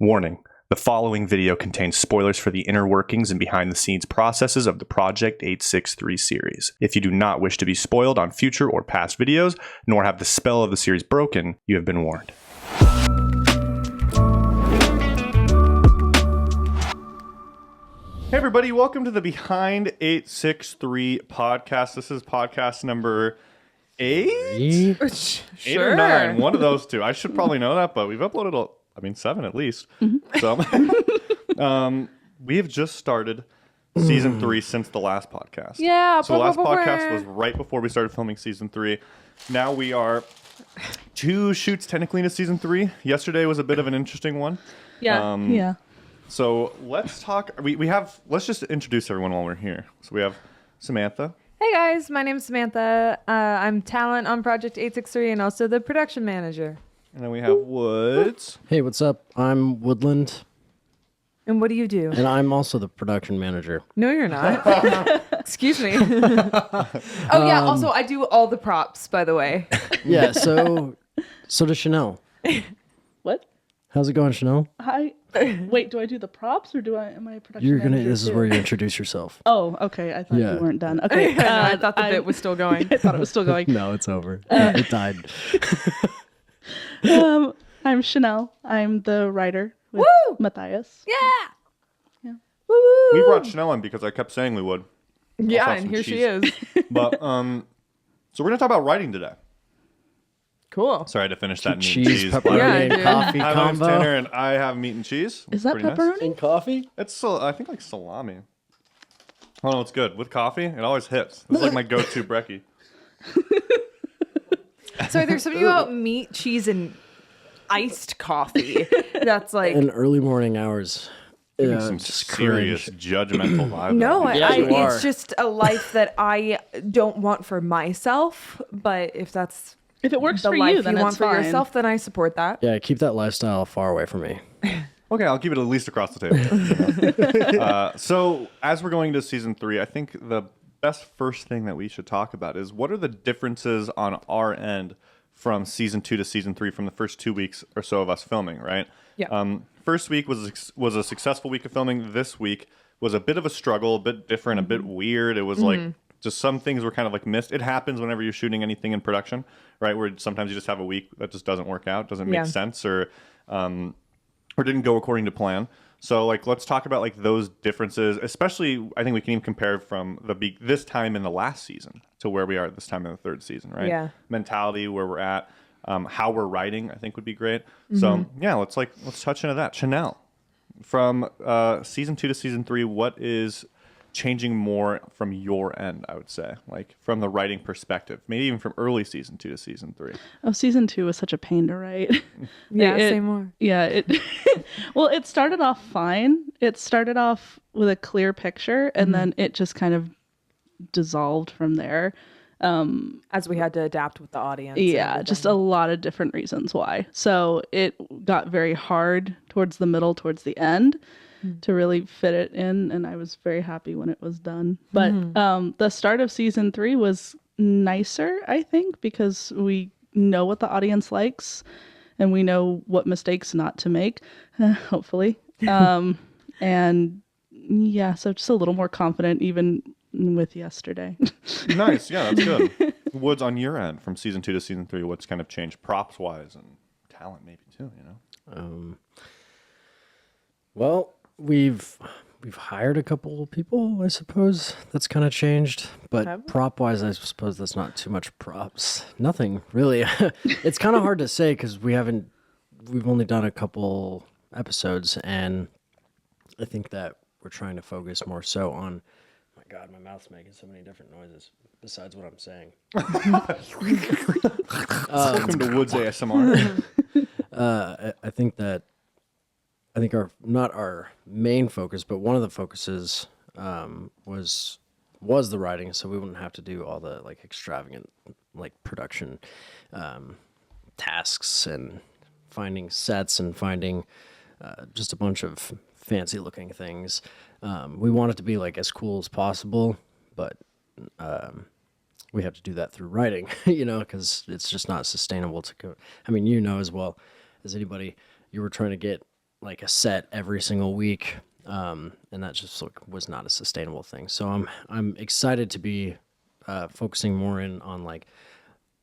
Warning: the following video contains spoilers for the inner workings and behind-the-scenes processes of the Project 863 series. If you do not wish to be spoiled on future or past videos, nor have the spell of the series broken, you have been warned. Hey everybody, welcome to the Behind 863 podcast. This is podcast number 8? 8 or 9, one of those two. I should probably know that, but we've uploaded 7 at least. So we have just started season 3 since the last podcast. Yeah. So the last podcast was right before we started filming season 3. Now we are 2 shoots technically into season 3. Yesterday was a bit of an interesting one. Yeah. So let's talk. Let's just introduce everyone while we're here. So we have Samantha. Hey guys, my name's Samantha. I'm talent on Project 863 and also the production manager. And then we have Woods. Hey, what's up? I'm Woodland, And what do you do? and I'm also the production manager. No, you're not. Excuse me. Yeah. Also, I do all the props, by the way. Yeah, so does Chanel. What? How's it going, Chanel? Hi. Wait, do I do the props or am I a production You're gonna. manager This is too? where you introduce yourself. Oh, okay. I thought Yeah. you weren't done. Okay. I thought the bit was still going. I thought it was still going. No, it's over. It died. I'm Chanel. I'm the writer with Woo! Matthias. Yeah. Woo! We brought Chanel in because I kept saying we would. Yeah, Also and some here she is. cheese. But so we're gonna talk about writing today. Cool. Sorry, I had to finish that meat and Cheese, cheese. pepperoni, Yeah, and dude. coffee Hi, my name's combo. Tanner, and I have meat and cheese. Is that Pretty nice. pepperoni? And coffee? It's I think like salami. Oh no, it's good with coffee. It always hits. It's like my go-to brekkie. So there's something about meat, cheese, and iced coffee that's like. In early morning hours. Yeah, Some just serious cringe. judgmental vibe. No, Yeah, you are. it's just a life that I don't want for myself. But if that's If it works the for life you, then want it's for fine. yourself, then I support that. Yeah, keep that lifestyle far away from me. Okay, I'll keep it at least across the table. So as we're going to season 3, I think the best first thing that we should talk about is what are the differences on our end from season 2 to season 3 from the first 2 weeks or so of us filming, right? Yeah. First week was a successful week of filming. This week was a bit of a struggle, a bit different, a bit weird. It was like just some things were kind of like missed. It happens whenever you're shooting anything in production, right? Where sometimes you just have a week that just doesn't work out, doesn't make sense, or didn't go according to plan. So like let's talk about like those differences, especially I think we can even compare from this time in the last season to where we are at this time in the third season, right? Yeah. Mentality, where we're at, how we're writing, I think would be great. So yeah, let's touch into that. Chanel, from season 2 to season 3, what is changing more from your end, I would say, like from the writing perspective, maybe even from early season 2 to season 3. Oh, season 2 was such a pain to write. Yeah, It- say more. Yeah, well, it started off fine. It started off with a clear picture, and then it just kind of dissolved from there. As we had to adapt with the audience. and Yeah, everything. just a lot of different reasons why. So it got very hard towards the middle, towards the end to really fit it in. And I was very happy when it was done. But the start of season 3 was nicer, I think, because we know what the audience likes and we know what mistakes not to make, hopefully. And yeah, so just a little more confident even with yesterday. Nice, yeah, that's good. Woods, on your end, from season 2 to season 3, what's kind of changed props wise and talent maybe too, you know? Well, we've hired a couple of people, I suppose. That's kind of changed. But prop-wise, I suppose that's not too much props. Nothing, really. It's kind of hard to say because we've only done a couple episodes, and I think that we're trying to focus more so on, my God, my mouth's making so many different noises besides what I'm saying. Welcome to Woods ASMR. I think not our main focus, but one of the focuses was the writing, so we wouldn't have to do all the like extravagant like production tasks and finding sets and finding just a bunch of fancy looking things. We want it to be like as cool as possible, but we have to do that through writing, because it's just not sustainable to go. I mean, as well as anybody, you were trying to get like a set every single week, and that just like was not a sustainable thing. So I'm excited to be focusing more in on like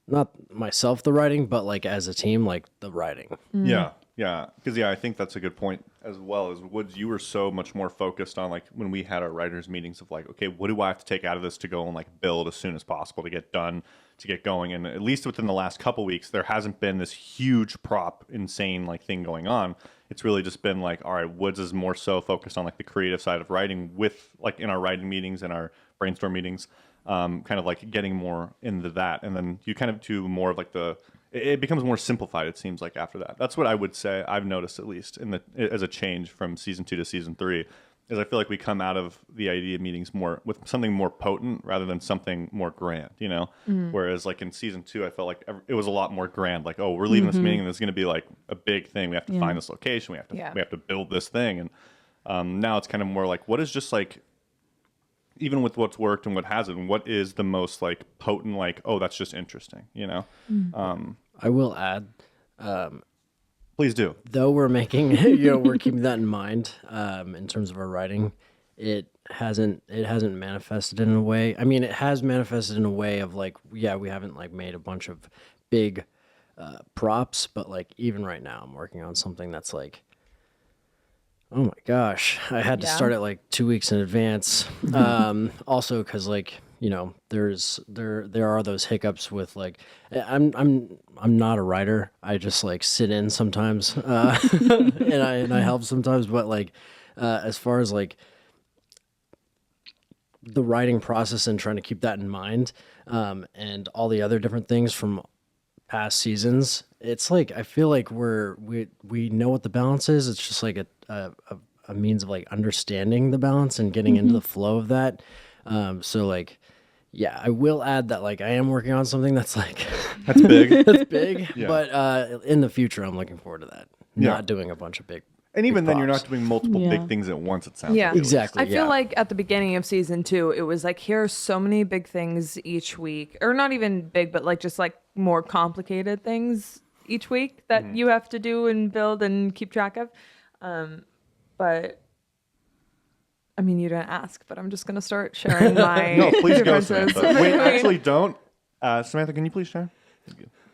not myself the writing, but like as a team like the writing. Yeah, yeah, because I think that's a good point as well. As Woods, you were so much more focused on like when we had our writers meetings of like, okay, what do I have to take out of this to go and like build as soon as possible to get done, to get going. And at least within the last couple weeks, there hasn't been this huge prop, insane like thing going on. It's really just been like, all right, Woods is more so focused on like the creative side of writing with like in our writing meetings and our brainstorm meetings, kind of like getting more into that. And then you kind of do more of like it becomes more simplified, it seems like, after that. That's what I would say I've noticed, at least as a change from season 2 to season 3, is I feel like we come out of the idea meetings more with something more potent rather than something more grand, you know? Whereas like in season 2, I felt like it was a lot more grand. Like, oh, we're leaving this meeting and there's going to be like a big thing. We have to find this location. We have to build this thing. And now it's kind of more like, what is just like, even with what's worked and what hasn't, what is the most like potent, like, oh, that's just interesting, you know? I will add, Please do. though we're making, we're keeping that in mind in terms of our writing. It hasn't manifested in a way. I mean, it has manifested in a way of like, yeah, we haven't like made a bunch of big props, but like even right now, I'm working on something that's like, oh my gosh, I had to start it like 2 weeks in advance. Also, because like there are those hiccups with like I'm not a writer. I just like sit in sometimes, and I help sometimes. But like as far as like the writing process and trying to keep that in mind, and all the other different things from past seasons, it's like I feel like we know what the balance is. It's just like a means of like understanding the balance and getting into the flow of that. So like, yeah, I will add that like I am working on something that's like That's big. that's big, Yeah. but in the future I'm looking forward to that. Yeah. Not doing a bunch of big. And even big then, you're props. not doing multiple Yeah. big things at once, it sounds Yeah. like. Exactly. I feel yeah. like at the beginning of season 2, it was like, here are so many big things each week, or not even big, but like just like more complicated things each week that you have to do and build and keep track of. But I mean, you didn't ask, but I'm just going to start sharing my No, please go, differences. Samantha. Wait, actually, don't. Samantha, can you please share?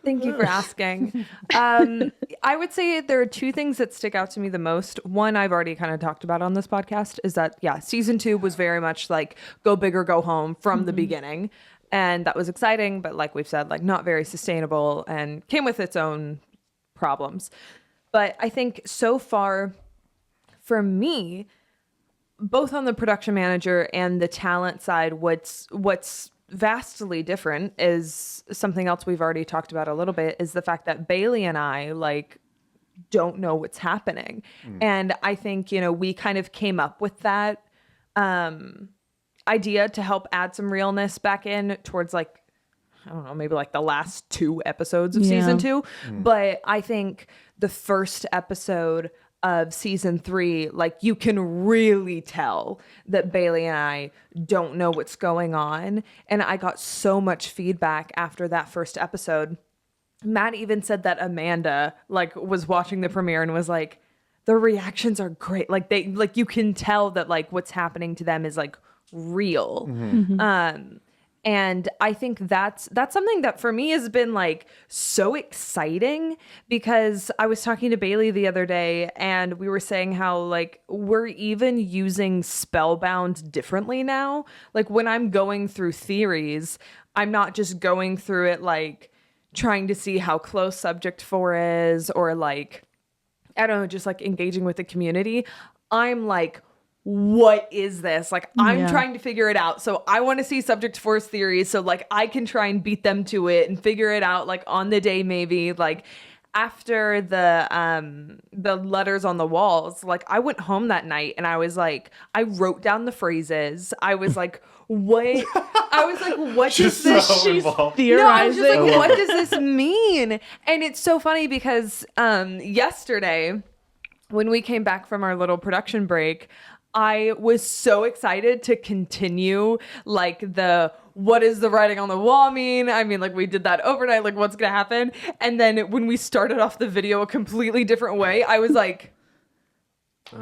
Thank you for asking. I would say there are two things that stick out to me the most. One, I've already kind of talked about on this podcast, is that, season 2 was very much like go big or go home from the beginning. And that was exciting, but like we've said, like not very sustainable and came with its own problems. But I think so far for me, both on the production manager and the talent side, what's vastly different is something else we've already talked about a little bit, is the fact that Bailey and I like don't know what's happening. And I think, we kind of came up with that idea to help add some realness back in towards like, I don't know, maybe like the last 2 episodes of season 2. But I think the first episode of season 3, like you can really tell that Bailey and I don't know what's going on. And I got so much feedback after that first episode. Matt even said that Amanda like was watching the premiere and was like, the reactions are great. Like you can tell that like what's happening to them is like real. And I think that's something that for me has been like so exciting, because I was talking to Bailey the other day and we were saying how like we're even using Spellbound differently now. Like when I'm going through theories, I'm not just going through it like trying to see how close subject 4 is, or like, I don't know, just like engaging with the community. I'm like, what is this? Like, I'm trying to figure it out. So I want to see subject 4's theories so like I can try and beat them to it and figure it out like on the day, maybe. Like after the letters on the walls, like I went home that night and I was like, I wrote down the phrases. I was like, what? I was like, what does this? so involved. No, I was just Theorizing. like, what does this mean? And it's so funny because yesterday when we came back from our little production break, I was so excited to continue like what does the writing on the wall mean? I mean, like we did that overnight, like what's gonna happen? And then when we started off the video a completely different way, I was like,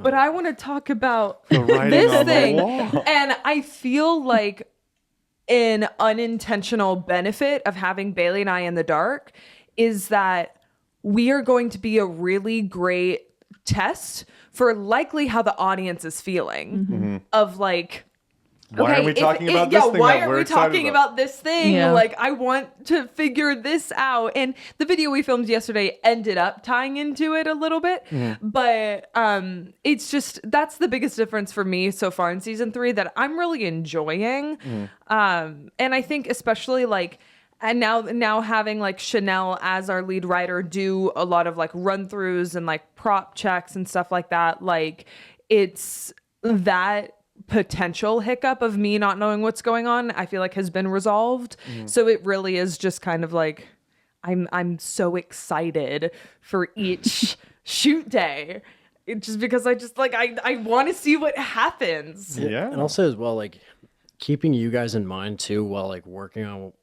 but I want to talk about writing this on the thing. wall. And I feel like an unintentional benefit of having Bailey and I in the dark is that we are going to be a really great test for likely how the audience is feeling of like, Why are we talking about this thing why that are we're we excited talking about this thing? Yeah. Like, I want to figure this out. And the video we filmed yesterday ended up tying into it a little bit. But it's just, that's the biggest difference for me so far in season 3 that I'm really enjoying. And I think especially like, and now having like Chanel as our lead writer do a lot of like run throughs and like prop checks and stuff like that. Like, it's that potential hiccup of me not knowing what's going on, I feel like has been resolved. So it really is just kind of like I'm so excited for each shoot day. Just because I just like I want to see what happens. Yeah. And also as well, like keeping you guys in mind too while like working on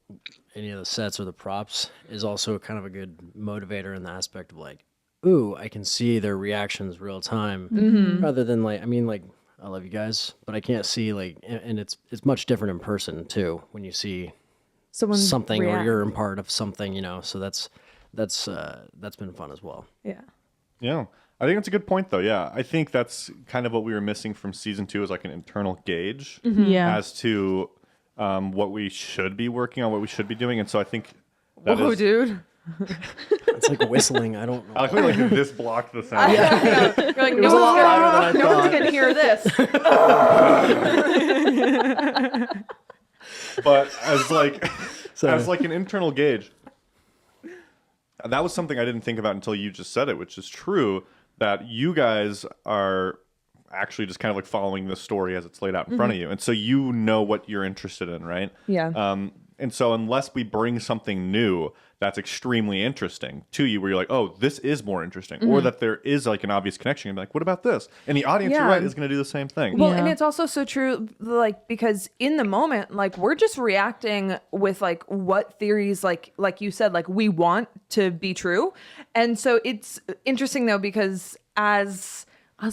any of the sets or the props is also kind of a good motivator in the aspect of like, ooh, I can see their reactions real time rather than like, I mean, like, I love you guys, but I can't see like, and it's much different in person too when you see Someone something or react. you're a part of something, you know. So that's been fun as well. Yeah. Yeah. I think that's a good point, though. Yeah. I think that's kind of what we were missing from season 2 is like an internal gauge Yeah. as to what we should be working on, what we should be doing. And so I think that Whoa, is- dude. It's like whistling. I don't know. I feel like this blocked the sound. You're like, no one's gonna hear this. But as like Sorry. as like an internal gauge, that was something I didn't think about until you just said it, which is true, that you guys are actually just kind of like following the story as it's laid out in front of you, and so you know what you're interested in, right? Yeah. And so unless we bring something new that's extremely interesting to you, where you're like, oh, this is more interesting, or that there is like an obvious connection, you're like, what about this? And the audience, you're Yeah. right, is going to do the same thing. Well, and Yeah. it's also so true, like, because in the moment, like, we're just reacting with like what theories, like you said, like we want to be true. And so it's interesting though, because as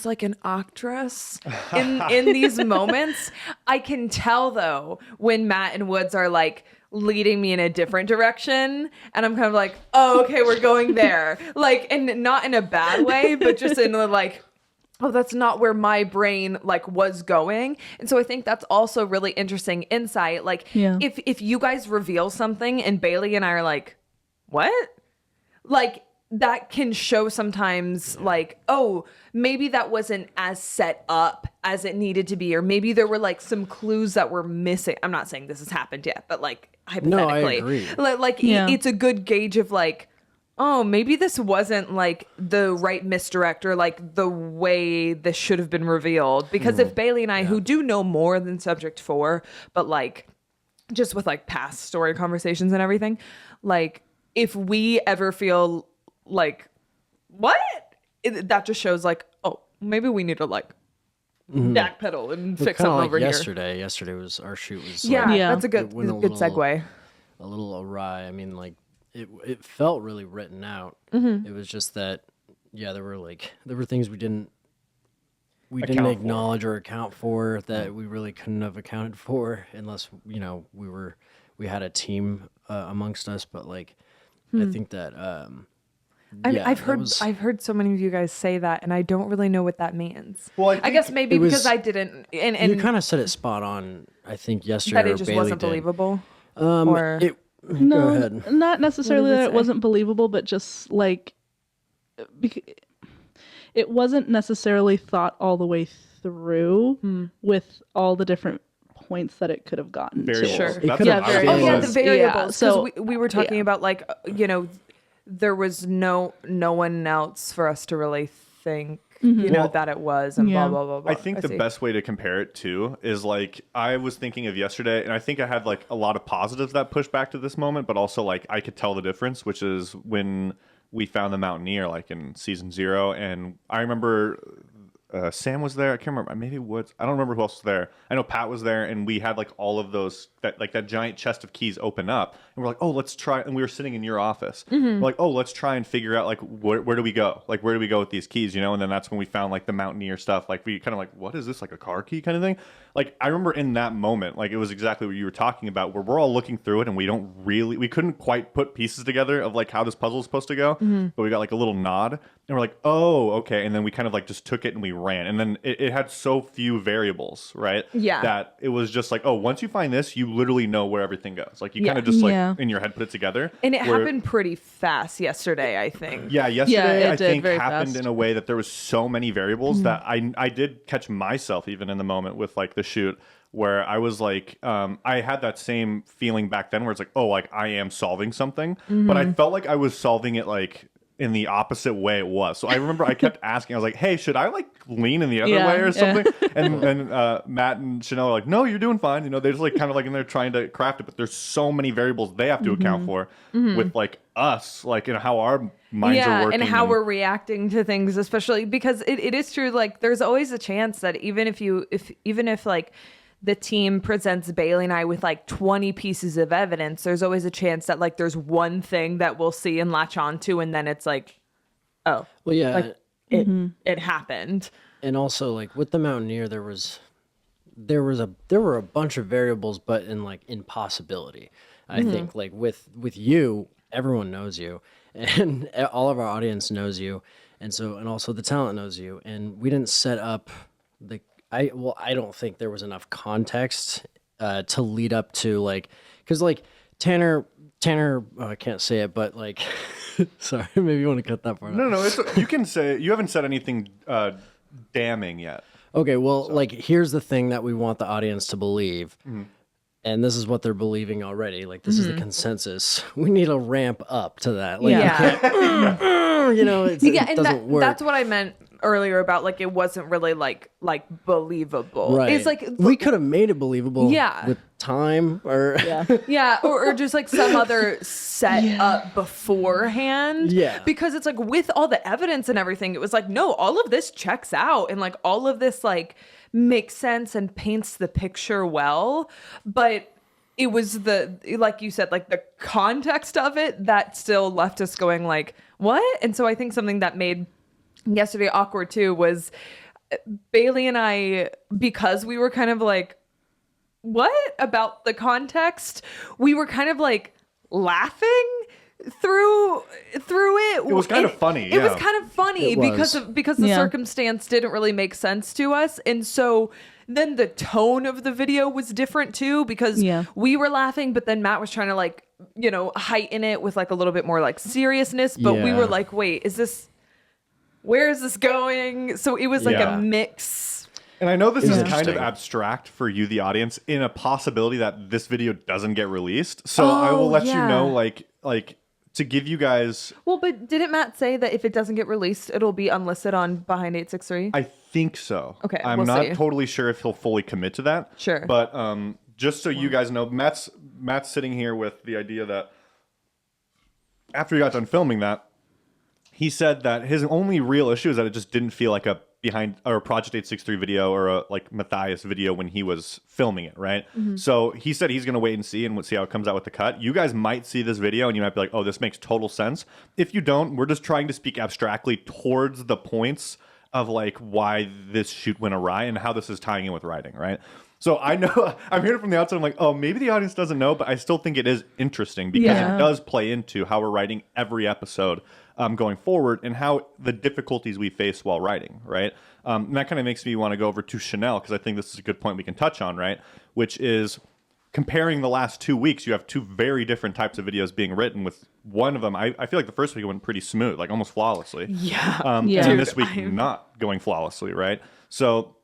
like an actress in these moments, I can tell though when Matt and Woods are like leading me in a different direction, and I'm kind of like, oh, okay, we're going there, like, and not in a bad way, but just in a like, oh, that's not where my brain like was going. And so I think that's also really interesting insight. Like, Yeah. if you guys reveal something and Bailey and I are like, what? Like, that can show sometimes like, oh, maybe that wasn't as set up as it needed to be, or maybe there were like some clues that were missing. I'm not saying this has happened yet, but like hypothetically, agree. like Yeah. it's a good gauge of like, oh, maybe this wasn't like the right misdirect or like the way this should have been revealed. Because if Bailey and I, who do know more than Subject 4, but like just with like past story conversations and everything, like if we ever feel like, what? That just shows like, oh, maybe we need to like backpedal and fix Kind something of like over here. yesterday was our shoot was Yeah, like, Yeah. that's a good It went a good little- segue. a little awry. I mean, like it felt really written out. Mm-hmm. It was just that, yeah, there were things we didn't Account for. acknowledge or account for that we really couldn't have accounted for unless we had a team amongst us. But like, I think that yeah, I've that heard was- I've heard so many of you guys say that, and I don't really know what that means. Well, I I guess think maybe it was- because I didn't, you and kind of said it spot on. I think yesterday that or it just Bailey wasn't did. believable. Or Go No, ahead. not necessarily they that it say? wasn't believable, but just like it wasn't necessarily thought all the way through with all the different points that it could have gotten Variables. to. Sure. It That's could what have I was been- oh gonna yeah, say. the variables. So, we were talking yeah. about like there was no one else for us to really think Well, that it was, and yeah. blah blah blah blah. I think the see. best way to compare it to is like I was thinking of yesterday, and I think I had like a lot of positives that pushed back to this moment, but also like I could tell the difference, which is when we found the Mountaineer, like in season 0, and I remember Sam was there. I can't remember. Maybe Woods. I don't remember who else was there. I know Pat was there, and we had like all of those that giant chest of keys open up, and we're like, oh, let's try. And we were sitting in your office. We're like, oh, let's try and figure out like where do we go? Like where do we go with these keys? And then that's when we found like the Mountaineer stuff. Like we kind of like, what is this, like a car key kind of thing? Like I remember in that moment, like it was exactly what you were talking about, where we're all looking through it and we couldn't quite put pieces together of like how this puzzle is supposed to go, but we got like a little nod, and we're like, oh, okay, and then we kind of like just took it and we ran, and then it had so few variables, right? Yeah. That it was just like, oh, once you find this, you literally know where everything goes. Like you kind of just like in your head put it together. And it happened pretty fast yesterday, I think. Yeah, yesterday it I did think very happened fast. in a way that there was so many variables that I did catch myself even in the moment with like the shoot, where I was like, I had that same feeling back then where it's like, oh, like I am solving something, but I felt like I was solving it like in the opposite way it was. So I remember I kept asking, I was like, hey, should I like lean in the other way or something? And Matt and Chanel are like, no, you're doing fine. They're just like kind of like in there trying to craft it, but there's so many variables they have to account for with like us, like how our minds are working. And how we're reacting to things, especially because it is true. Like there's always a chance that even if like the team presents Bailey and I with like 20 pieces of evidence, there's always a chance that like there's one thing that we'll see and latch onto, and then it's like, oh, Well, yeah. like it happened. And also, like with the Mountaineer, there were a bunch of variables, but in like impossibility. I think like with you, everyone knows you, and all of our audience knows you, and also the talent knows you, and we didn't set up the. I don't think there was enough context to lead up to like, because like Tanner, I can't say it, but like, sorry, maybe you want to cut that part out. No, you can say you haven't said anything damning yet. Okay, well, like here's the thing that we want the audience to believe, and this is what they're believing already. Like this is the consensus. We need a ramp up to that. Like, it doesn't work. That's what I meant earlier about like it wasn't really like believable. Right. It's like we could have made it believable. Yeah. With time or or just like some other set up beforehand. Yeah. Because it's like with all the evidence and everything, it was like, no, all of this checks out and like all of this like makes sense and paints the picture well. But it was like you said, like the context of it that still left us going like, what? And so I think something that made yesterday awkward too was Bailey and I, because we were kind of like, what about the context? We were kind of like laughing through it. It was kind of funny. It was kind of funny because the Yeah. circumstance didn't really make sense to us. And so then the tone of the video was different too, because we were laughing, but then Matt was trying to like, heighten it with like a little bit more like seriousness. But we were like, wait, where is this going? So it was like a mix. And I know this is kind of abstract for you, the audience, in a possibility that this video doesn't get released. So I will let you know, like to give you guys. Well, but didn't Matt say that if it doesn't get released, it'll be unlisted on Behind 863? I think so. Okay, I'm we'll not see. totally sure if he'll fully commit to that. Sure. But just so you guys know, Matt's sitting here with the idea that after he got done filming that, he said that his only real issue is that it just didn't feel like a Project 863 video or a like Matthias video when he was filming it, right? So he said he's going to wait and see how it comes out with the cut. You guys might see this video and you might be like, oh, this makes total sense. If you don't, we're just trying to speak abstractly towards the points of like why this shoot went awry and how this is tying in with writing, right? So I know I'm hearing from the outside. I'm like, oh, maybe the audience doesn't know, but I still think it is interesting because it does play into how we're writing every episode going forward and how the difficulties we face while writing, right? And that kind of makes me want to go over to Chanel because I think this is a good point we can touch on, right? Which is comparing the last 2 weeks, you have two very different types of videos being written. With one of them, I feel like the first week went pretty smooth, like almost flawlessly. And this week not going flawlessly, right? So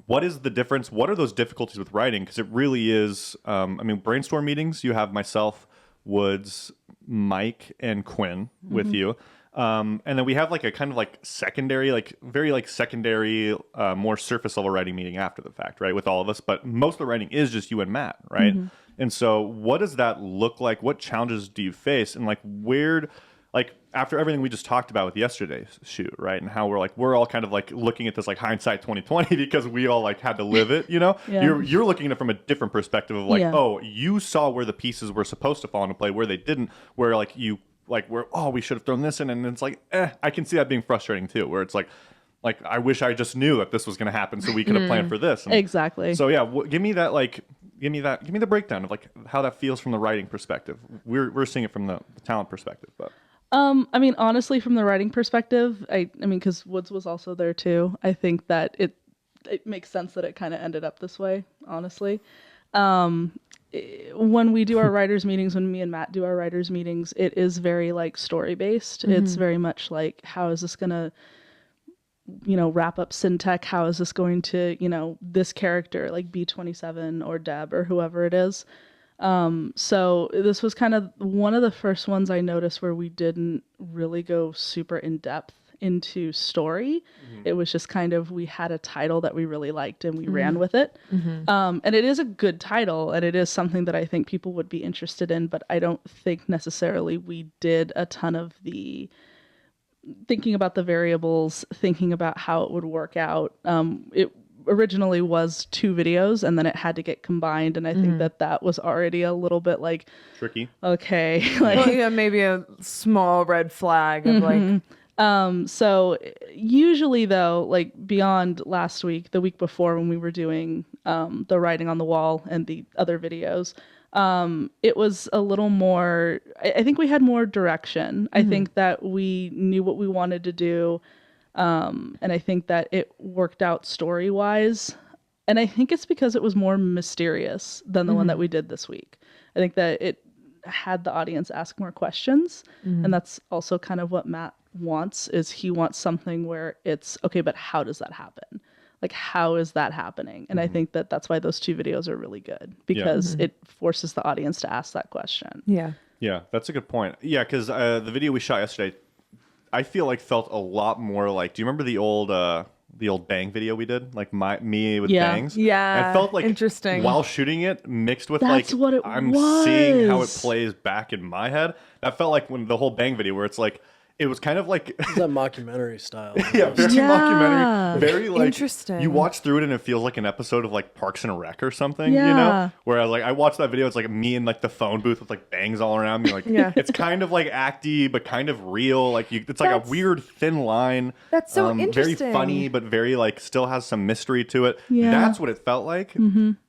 what is the difference? What are those difficulties with writing? Because it really is, brainstorm meetings, you have myself, Woods, Mike, and Quinn with you. And then we have like a kind of like secondary, like very like secondary, more surface level writing meeting after the fact, right? With all of us. But most of the writing is just you and Matt, right? And so what does that look like? What challenges do you face? And like where like after everything we just talked about with yesterday's shoot, right? And how we're all kind of like looking at this like hindsight 2020 because we all like had to live it, you know? Yeah. You're looking at it from a different perspective of like, Yeah. oh, you saw where the pieces were supposed to fall into play, where they didn't, where like you like where we should have thrown this in, and it's like, I can see that being frustrating too, where it's like I wish I just knew that this was going to happen so we could have planned for this. And Exactly. so yeah, give me the breakdown of like how that feels from the writing perspective. We're seeing it from the talent perspective, but I mean, honestly, from the writing perspective, I mean, because Woods was also there too. I think that it makes sense that it kind of ended up this way. Honestly, when we do our writers meetings, when me and Matt do our writers meetings, it is very like story based. It's very much like, how is this gonna, wrap up Syntech? How is this going to, this character like B27 or Deb or whoever it is. So this was kind of one of the first ones I noticed where we didn't really go super in depth into story. It was just kind of, we had a title that we really liked and we ran with it. And it is a good title, and it is something that I think people would be interested in, but I don't think necessarily we did a ton of the thinking about the variables, thinking about how it would work out. It originally was 2 videos, and then it had to get combined, and I think that was already a little bit like tricky. okay. Well, yeah, maybe a small red flag of like. So usually though, like beyond last week, the week before when we were doing the writing on the wall and the other videos, it was a little more, I think we had more direction. I think that we knew what we wanted to do. And I think that it worked out story wise. And I think it's because it was more mysterious than the one that we did this week. I think that it had the audience ask more questions. And that's also kind of what Matt wants, is he wants something where it's, okay, but how does that happen? Like, how is that happening? And I think that that's why those 2 videos are really good, because it forces the audience to ask that question. Yeah. Yeah, that's a good point. Yeah, because the video we shot yesterday, I feel like felt a lot more like. Do you remember the old bang video we did, like me with bangs? Yeah, it felt like interesting. while shooting it, mixed with That's like what it I'm seeing how it was. plays back in my head. That felt like when the whole bang video, where it's like it was kind of like It's that mockumentary style. yeah, very Yeah. mockumentary, very like Interesting. You watch through it and it feels like an episode of like Parks and Rec or something, you Yeah. know. Whereas like I watched that video, it's like me in like the phone booth with like bangs all around me, like Yeah. it's kind of like acty but kind of real. Like it's like That's- a weird thin line. That's so Very interesting. funny, but very like still has some mystery to it. Yeah. That's what it felt like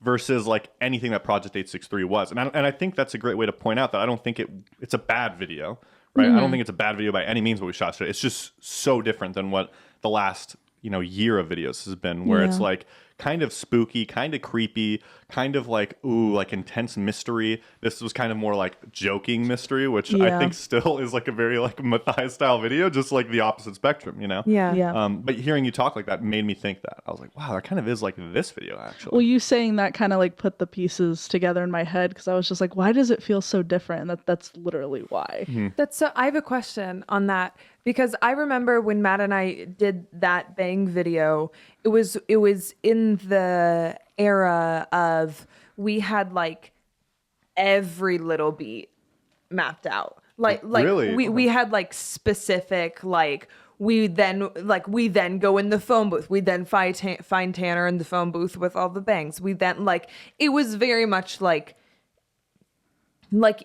versus like anything that Project 863 was. And I think that's a great way to point out that I don't think it's a bad video. Right, I don't think it's a bad video by any means what we shot today. It's just so different than what the last year of videos has been, where it's like kind of spooky, kind of creepy, kind of like like intense mystery. This was kind of more like joking mystery, which I Yeah. think still is like a very like Matthias style video, just like the opposite spectrum, Yeah. Yeah. But hearing you talk like that made me think that. I was like, wow, that kind of is like this video actually. Well, you saying that kind of like put the pieces together in my head, because I was just like, why does it feel so different? And that's literally why. That's so. I have a question on that, because I remember when Matt and I did that bang video. It was in the era of, we had like every little beat mapped out. Like Really? we had like specific, like we then go in the phone booth. We then find Tanner in the phone booth with all the bangs. We then it was very much like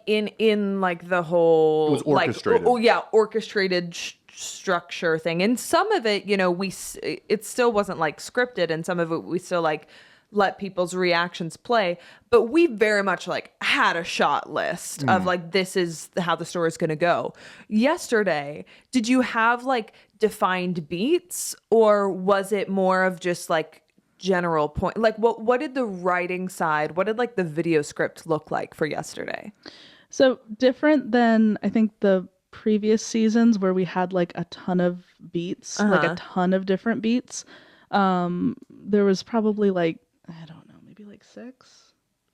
in like the whole It was orchestrated. orchestrated structure thing. And some of it, it still wasn't like scripted, and some of it we still like let people's reactions play, but we very much like had a shot list of like, this is how the story is going to go. Yesterday, did you have like defined beats, or was it more of just like general point? Like what did the writing side, what did like the video script look like for yesterday? So different than I think the previous seasons where we had like a ton of beats, like a ton of different beats. There was probably like, I don't know, maybe like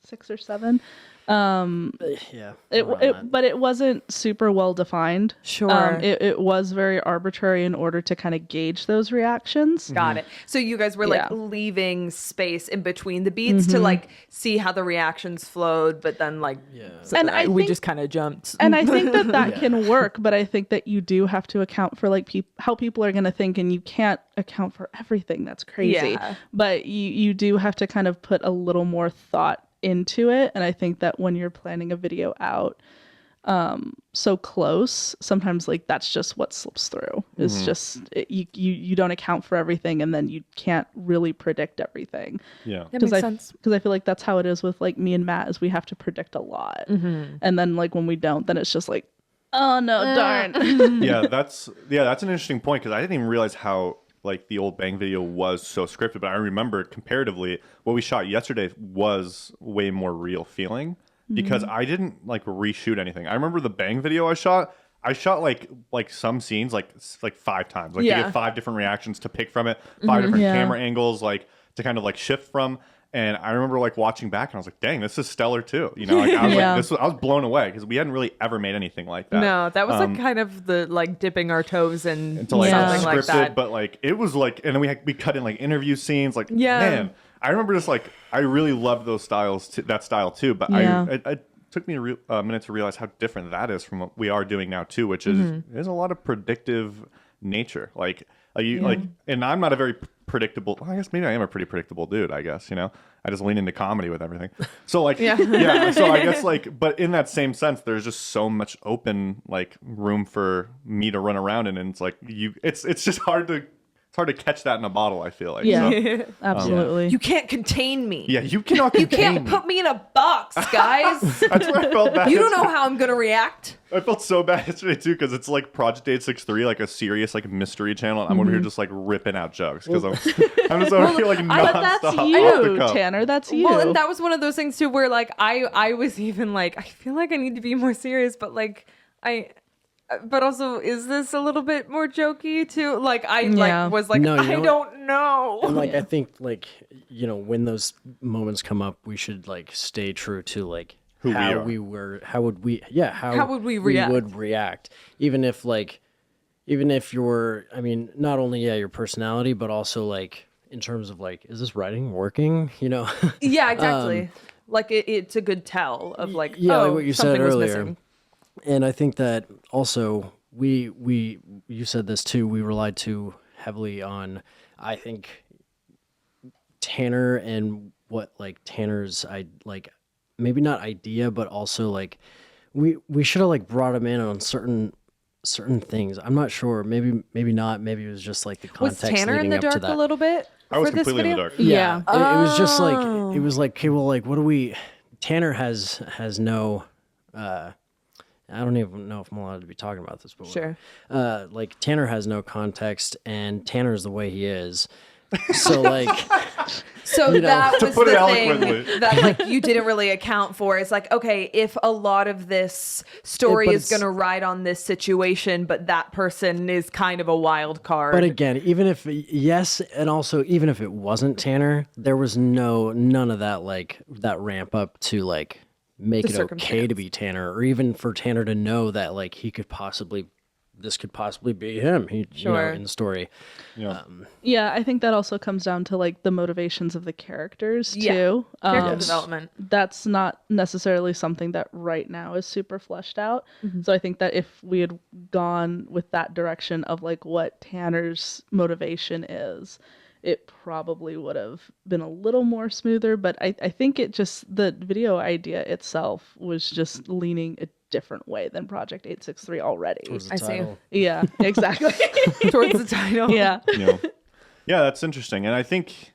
6 or 7. Yeah. But it wasn't super well defined. Sure. It was very arbitrary in order to kind of gauge those reactions. Got it. So you guys were like Yeah. leaving space in between the beats to like see how the reactions flowed, but then like so And I we think- just kind of jumped. And I think that can work, but I think that you do have to account for like how people are going to think, and you can't account for everything. That's crazy. Yeah. But you do have to kind of put a little more thought into it. And I think that when you're planning a video out so close, sometimes like that's just what slips through. It's just you don't account for everything, and then you can't really predict everything. Yeah. That makes I, sense. Because I feel like that's how it is with like me and Matt, is we have to predict a lot, and then like when we don't, then it's just like, oh no, darn. That's an interesting point, because I didn't even realize how like the old Bang video was so scripted, but I remember comparatively what we shot yesterday was way more real feeling, because I didn't like reshoot anything. I remember the Bang video I shot like some scenes like 5 times, like to Yeah. get 5 different reactions to pick from it, 5 different camera angles, like to kind of like shift from. And I remember like watching back, and I was like, "Dang, this is stellar too." You know, like I was Yeah. I was blown away, because we hadn't really ever made anything like that. No, that was like kind of the like dipping our toes in Into like something like scripted, that. but like it was like, and then we cut in like interview scenes. Like, Yeah. man, I remember just like I really loved those styles, that style too. But Yeah. it took me a minute to realize how different that is from what we are doing now too, which is there's a lot of predictive nature. Like and I'm not a very predictable. Well, I guess maybe I am a pretty predictable dude. I guess, you know, I just lean into comedy with everything. So like, yeah. So I guess like, but in that same sense, there's just so much open like room for me to run around in, and it's like it's just hard to catch that in a bottle, I feel like. Yeah. So, Absolutely. You can't contain me. yeah, you cannot You contain can't me. put me in a box, guys. That's where I felt bad. You don't know how I'm gonna react. I felt so bad yesterday too, because it's like Project 863, like a serious like mystery channel. And I'm over here just like ripping out jokes, because I'm just over here like But nonstop that's off the you, cuff. Tanner. That's you. Well, and that was one of those things too, where like I was even like, I feel like I need to be more serious, but like but also, is this a little bit more jokey too? Like I Yeah. like was like, No, you I know what? don't know. And like I think like, you know, when those moments come up, we should like stay true to like Who we how are. we were, how would we react? would react, even if you're, I mean, not only your personality, but also like in terms of like, is this writing working, you know? Yeah, exactly. Like it's a good tell of like, yeah, oh, like what you said something was earlier. missing. And I think that also you said this too, we relied too heavily on, I think, Tanner and what like Tanner's maybe not idea, but also like we should have like brought him in on certain things. I'm not sure. Maybe not. Maybe it was just like the Was context Tanner in leading the up to dark that. a little bit? I was for this completely in the video? dark. Yeah. It was just like Oh. it was like, okay, well, like what do we? Tanner has no. I don't even know if I'm allowed to be talking about this, but Sure. like Tanner has no context, and Tanner's the way he is. So like, So You know, that to was put it the thing eloquently. that like you didn't really account for. It's like, okay, if a lot of this story But is it's- going to ride on this situation, but that person is kind of a wild card. but again, even if yes, and also even if it wasn't Tanner, there was none of that like that ramp up to like make The it okay to be Tanner, or even for Tanner to know that like this could possibly be him. You know, Sure. in the story. Yeah, I think that also comes down to like the motivations of the characters Yeah. too. Character development. That's not necessarily something that right now is super fleshed out. So I think that if we had gone with that direction of like what Tanner's motivation is, it probably would have been a little more smoother. But I think it just, the video idea itself was just leaning a different way than Project 863 already. Was the I see. title. Yeah, exactly. Towards the title. Yeah. You know? Yeah, that's interesting, and I think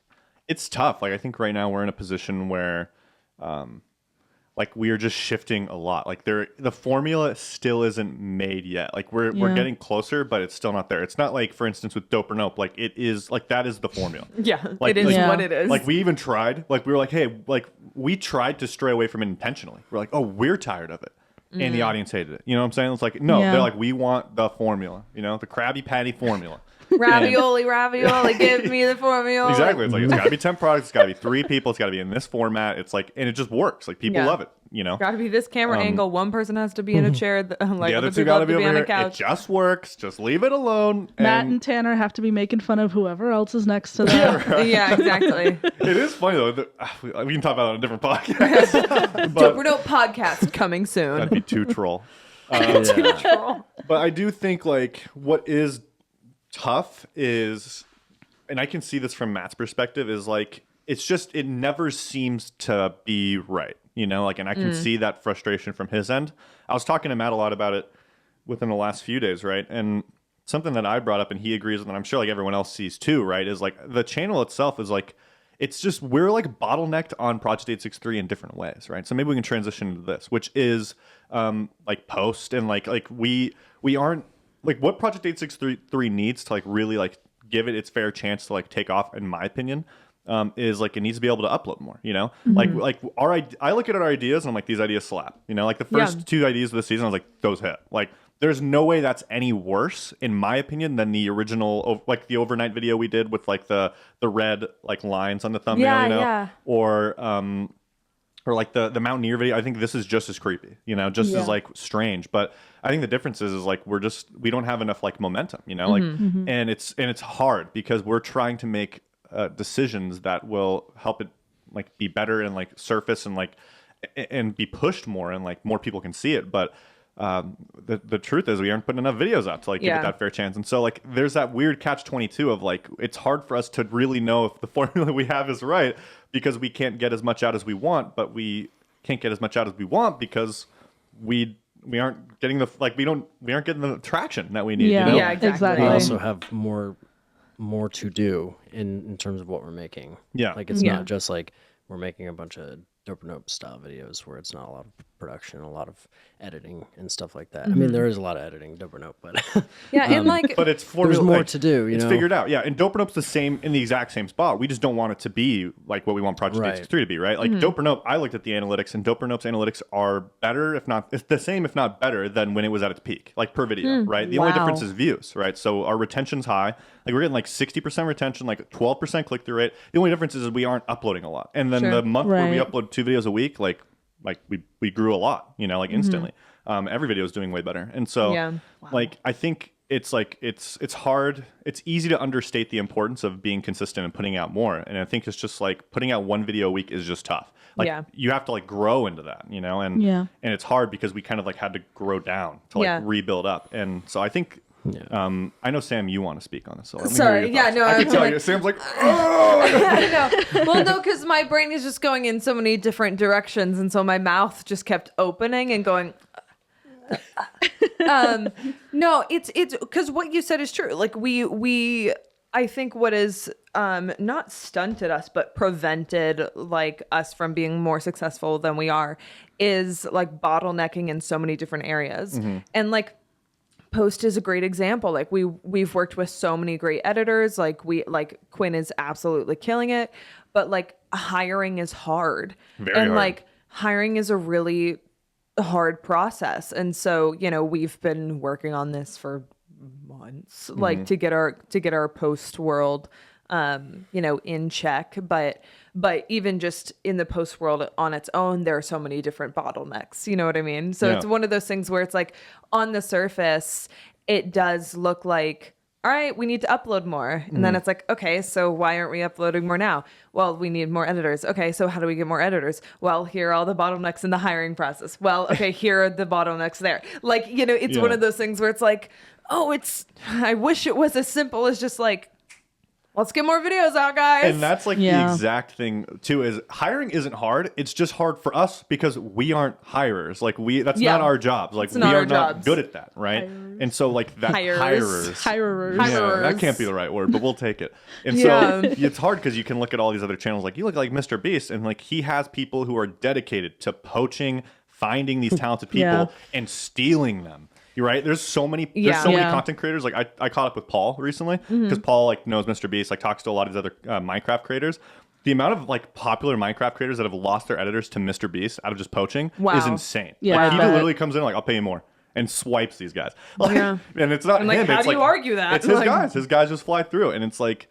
it's tough. Like I think right now we're in a position where, like we are just shifting a lot. Like the formula still isn't made yet. Like we're getting closer, but it's still not there. It's not like, for instance, with Dope or Nope. Like it is like that is the formula. Yeah, Like- it is like- what it is. Like we even tried. Like we were like, hey, like we tried to stray away from it intentionally. We're like, oh, we're tired of it. And Mm. the audience hated it. You know what I'm saying? It's like, no, Yeah. they're like, we want the formula, you know, the Krabby Patty formula. ravioli, give me the formula. Exactly. It's like, it's got to be 10 products. It's got to be 3 people. It's got to be in this format. It's like, and it just works. Like, people Yeah. love it, you know? Got to be this camera angle. One person has to be in a chair. Like The other other two people got have to be over on here. a It couch. just works. Just leave it alone. Matt and Tanner have to be making fun of whoever else is next to them. Yeah, exactly. it is funny, though. We can talk about it on a different podcast. but Dope or Dope podcast coming soon. that'd be too troll. Yeah. But I do think, like, what is tough is, and I can see this from Matt's perspective, is like, it's just, it never seems to be right, you know? Like, and I can see that frustration from his end. I was talking to Matt a lot about it within the last few days, right? And something that I brought up and he agrees with, and I'm sure like everyone else sees too, right? Is like, the channel itself is like, it's just, we're like bottlenecked on Project 863 in different ways, right? So maybe we can transition into this, which is like post and like we aren't, like, what Project 863 needs to like really like give it its fair chance to like take off, in my opinion, is like, it needs to be able to upload more, you know? Like I look at our ideas and I'm like, these ideas slap, you know? Like the first 2 ideas of the season, I was like, those hit. Like, there's no way that's any worse, in my opinion, than the original, like the overnight video we did with like the red like lines on the thumbnail, Yeah, you know? yeah. Or like the Mountaineer video. I think this is just as creepy, you know, just as like strange. But I think the difference is like we don't have enough like momentum, you know, like, and it's hard because we're trying to make decisions that will help it like be better and like surface and like and be pushed more and like more people can see it. But the truth is we aren't putting enough videos out to like give it that fair chance. And so like there's that weird catch-22 of like, it's hard for us to really know if the formula we have is right because we can't get as much out as we want, but we can't get as much out as we want because we aren't getting the, like, we aren't getting the traction that we need. Yeah, you know? Yeah, exactly. We also have more to do in terms of what we're making. Yeah. Like, it's Yeah. not just like we're making a bunch of Dope or Nope style videos where it's not a lot of production, a lot of editing and stuff like that. I mean, there is a lot of editing, Dope or Nope, but Yeah, and like But it's there's more to do, you it's know? figured out. Yeah. And Dope or Nope's the same, in the exact same spot. We just don't want it to be like what we want Project Right. 863 to be, right? Like Dope or Nope, I looked at the analytics, and Dope or Nope's analytics are better, if not, it's the same, if not better than when it was at its peak, like per video, right? The only Wow. difference is views, right? So our retention's high. Like we're getting like 60% retention, like 12% click-through rate. The only difference is we aren't uploading a lot. And then Sure. the month where we Right. upload 2 videos a week, like we grew a lot, you know, like instantly. Every video is doing way better. And so Yeah. like I think it's like it's hard, it's easy to understate the importance of being consistent and putting out more. And I think it's just like putting out 1 video a week is just tough. Like Yeah. you have to like grow into that, you know, and Yeah. and it's hard because we kind of like had to grow down to like Yeah. rebuild up. And so I think I know, Sam, you want to speak on this. So let me Sorry, hear your yeah, thoughts. no, I I can was tell like- you. Sam's like, oh, I know. Well, no, because my brain is just going in so many different directions, and so my mouth just kept opening and going. No, it's because what you said is true. Like we I think what is not stunted us, but prevented like us from being more successful than we are, is like bottlenecking in so many different areas, and like. Post is a great example. Like we've worked with so many great editors. Like Quinn is absolutely killing it, but like hiring is hard. Very and hard. like hiring is a really hard process. And so, you know, we've been working on this for months, like to get our post world you know, in check. But even just in the post world on its own, there are so many different bottlenecks. You know what I mean? So Yeah. it's one of those things where it's like on the surface, it does look like, all right, we need to upload more. And then it's like, okay, so why aren't we uploading more now? Well, we need more editors. Okay, so how do we get more editors? Well, here are all the bottlenecks in the hiring process. Well, okay, here are the bottlenecks there. Like, you know, it's one Yeah. of those things where it's like, oh, I wish it was as simple as just like, let's get more videos out, guys. and that's like the Yeah. exact thing too, is hiring isn't hard. It's just hard for us because we aren't hirers. Like that's Yeah. not our jobs. Like we not are our not jobs. good at that. Right. And so like that Hirers. Hirers. Yeah, that can't be the right word, but we'll take it. And Yeah. so it's hard because you can look at all these other channels. Like you look like Mr. Beast, and like he has people who are dedicated to poaching, finding these talented people, Yeah. and stealing them. You're right. There's so many. There's Yeah. so many Yeah. content creators. Like I caught up with Paul recently because Paul like knows Mr. Beast. Like talks to a lot of these other Minecraft creators. The amount of like popular Minecraft creators that have lost their editors to Mr. Beast out of just poaching Wow. is insane. Yeah, Like, I he bet. literally comes in like, I'll pay you more. and swipes these guys. Like, Yeah. and it's not And, like, him. how It's do you like, argue that? It's his Like- guys. His guys just fly through it, and it's like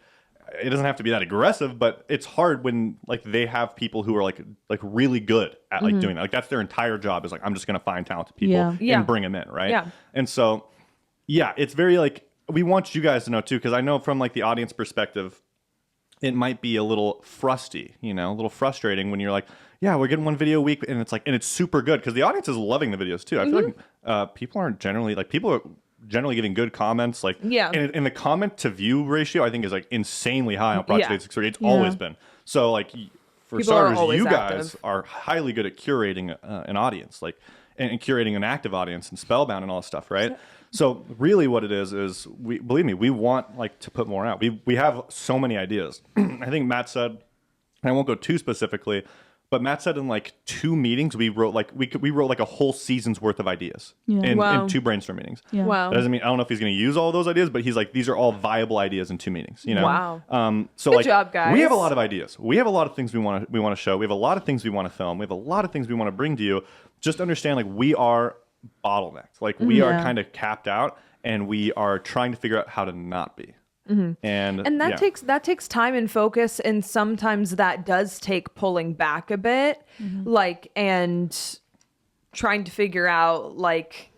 it doesn't have to be that aggressive, but it's hard when like they have people who are like really good at like doing that. Like that's their entire job is like I'm just gonna find talented people Yeah. Yeah. and bring them in, right? Yeah. And so yeah, it's very like we want you guys to know too, because I know from like the audience perspective, it might be a little frusty, a little frustrating when you're like, yeah, we're getting one video a week, and it's super good because the audience is loving the videos too. I feel like people are generally giving good comments. Like, Yeah. and the comment to view ratio, I think, is like insanely high on Project Yeah. 863. It's always been. So like for People are starters, always you guys active. are highly good at curating an audience, like and curating an active audience and Spellbound and all this stuff, right? So really, what it is we believe me, we want like to put more out. We have so many ideas. I think Matt said, and I won't go too specifically, but Matt said in like 2 meetings we wrote like we wrote like a whole season's worth of ideas in Wow. 2 brainstorm meetings. Yeah. Wow. That doesn't mean I don't know if he's going to use all those ideas, but he's like these are all viable ideas in 2 meetings. Wow. So Good like job, guys. we have a lot of ideas. We have a lot of things we want to show. We have a lot of things we want to film. We have a lot of things we want to bring to you. Just understand like we are bottlenecked. Like we are Yeah. kind of capped out, and we are trying to figure out how to not be. And And yeah. that takes time and focus, and sometimes that does take pulling back a bit, like and trying to figure out like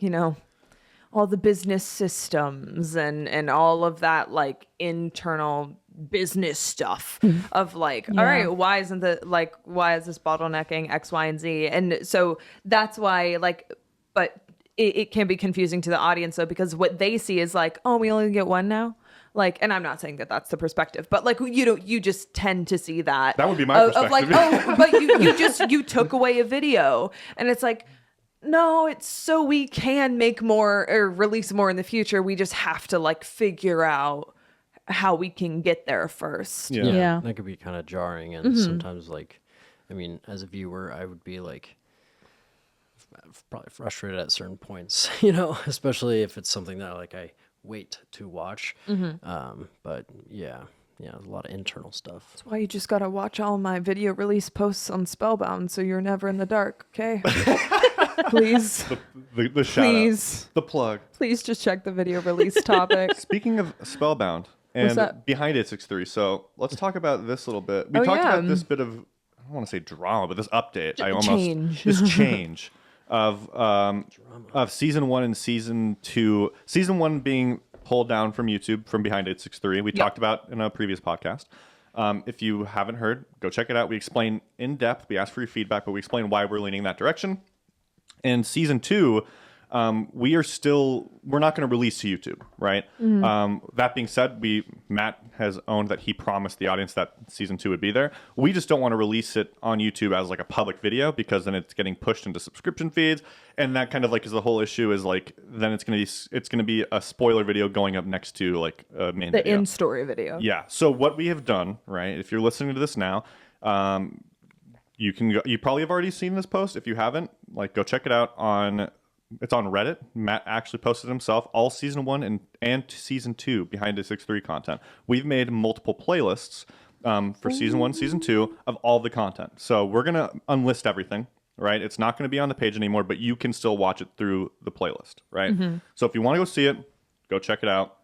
all the business systems and all of that like internal business stuff of like all right, why is this bottlenecking X, Y, and Z? And so that's why like, but it can be confusing to the audience though, because what they see is like, oh, we only get one now. Like, and I'm not saying that that's the perspective, but like, you just tend to see that. That would be my of like, perspective. oh, but you took away a video, and it's like, no, it's so we can make more or release more in the future. We just have to like figure out how we can get there first. Yeah. Yeah. That could be kind of jarring, and sometimes, like, I mean, as a viewer, I would be like probably frustrated at certain points, especially if it's something that like I wait to watch. But yeah, there's a lot of internal stuff. That's why you just gotta watch all my video release posts on Spellbound, so you're never in the dark. Okay, please, the shout please, out, the plug. please just check the video release topic. Speaking of Spellbound and that? behind 863, so let's talk about this a little bit. We Oh, talked yeah. about this bit of I don't want to say drama, but this update. Change. This change of season 1 and season 2. Season 1 being pulled down from YouTube from behind 863. We talked about in a previous podcast. If you haven't heard, go check it out. We explain in depth. We ask for your feedback, but we explain why we're leaning that direction. And season 2, we're not going to release to YouTube, right? That being said, Matt has owned that he promised the audience that season 2 would be there. We just don't want to release it on YouTube as like a public video, because then it's getting pushed into subscription feeds, and that kind of like is the whole issue. Is like then it's going to be a spoiler video going up next to like a main The video. in-story video. Yeah. So what we have done, right? If you're listening to this now, you can go, you probably have already seen this post. If you haven't, like go check it out it's on Reddit. Matt actually posted himself all season 1 and season 2 behind 863 content. We've made multiple playlists for season 1, season 2 of all the content. So we're going to unlist everything, right? It's not going to be on the page anymore, but you can still watch it through the playlist, right? So if you want to go see it, go check it out.